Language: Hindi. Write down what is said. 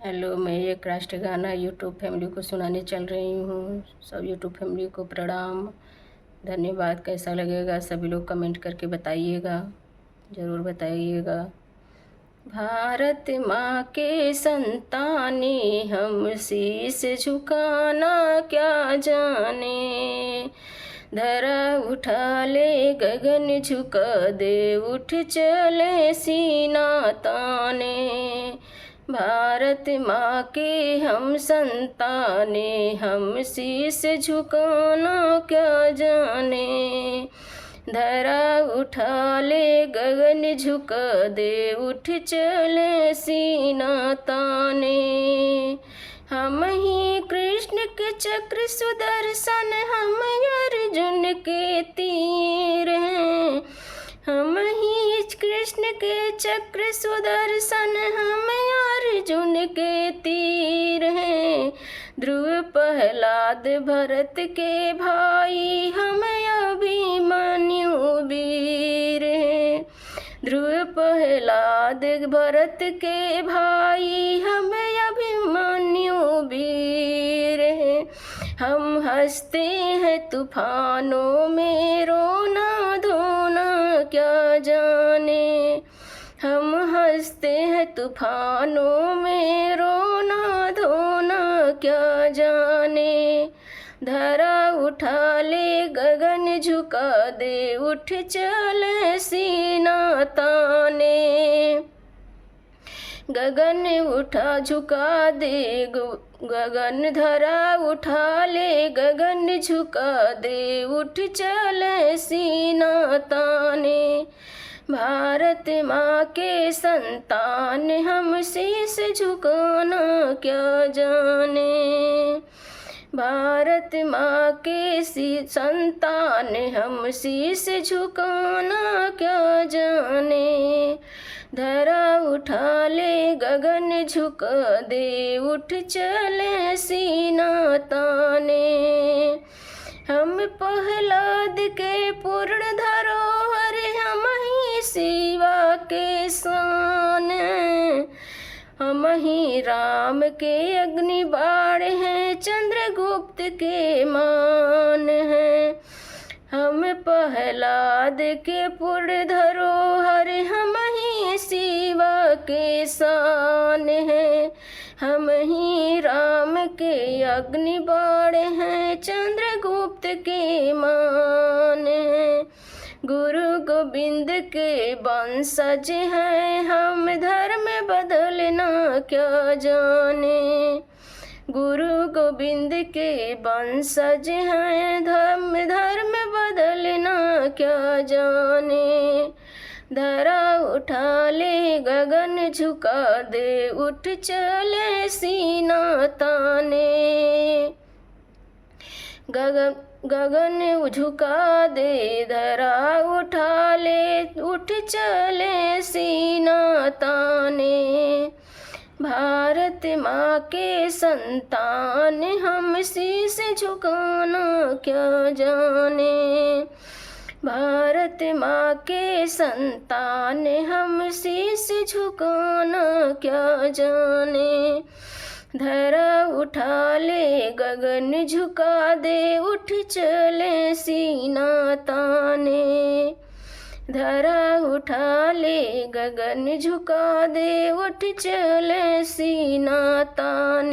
हेलो, मैं एक राष्ट्रीय गाना यूट्यूब फैमिली को सुनाने चल रही हूँ। सब यूट्यूब फैमिली को प्रणाम, धन्यवाद। कैसा लगेगा सभी लोग कमेंट करके बताइएगा, ज़रूर बताइएगा। भारत माँ के संताने हम शीश झुकाना क्या जाने, धरा उठा ले गगन झुका दे, उठ चले सीना ताने। भारत माँ के हम संताने हम शीश झुकाना क्या जाने, धरा उठा ले गगन झुका दे, उठ चले सीना ताने। हम ही कृष्ण के चक्र सुदर्शन, हम अर्जुन के तीर हैं। हम ही कृष्ण के चक्र सुदर्शन, हम अर्जुन के तीर हैं। ध्रुव प्रहलाद भरत के भाई, हम अभिमन्यु वीर हैं। ध्रुव प्रहलाद भरत के भाई, हम अभिमन्यु वीर हैं। हम हंसते हैं तूफानों में, रोना धोना क्या जाने। हम हंसते हैं तूफानों में, रोना धोना क्या जाने। धरा उठा ले गगन झुका दे, उठ चले सीना ताने। गगन उठा झुका दे, गगन धरा उठा ले गगन झुका दे, उठ चले सीना ताने। भारत माँ के संतान हम शीश झुकाना क्या जाने। भारत माँ के संतान हम शीश झुकाना क्या जाने। धरा उठा ले गगन झुका दे, उठ चले सीना ताने। हम प्रहलाद के पूर्ण धरोहर, हम ही शिवा के शान। हम ही राम के अग्नि बाण हैं, चंद्रगुप्त के मान हैं। हम प्रहलाद के पूर्ण धरोहर, हम ही शिवा के शान हैं। हम ही राम के अग्नि बाण हैं, चंद्रगुप्त के मान हैं। गुरु गोविंद के वंशज हैं, हम धर्म बदलना क्या जाने। गुरु गोविंद के वंशज हैं, धर्म बदलना क्या जाने। धरा उठा ले गगन झुका दे, उठ चले सीना ताने। गगन झुका दे, धरा उठा ले, उठ चले सीना ताने। भारत माँ के संतान हम शीश झुकाना क्या जाने। भारत माँ के संतान हम शीश झुकाना क्या जाने। धरा उठा ले गगन झुका दे, उठ चले सीना ताने। धरा उठा ले गगन झुका दे, उठ चले सीना ताने।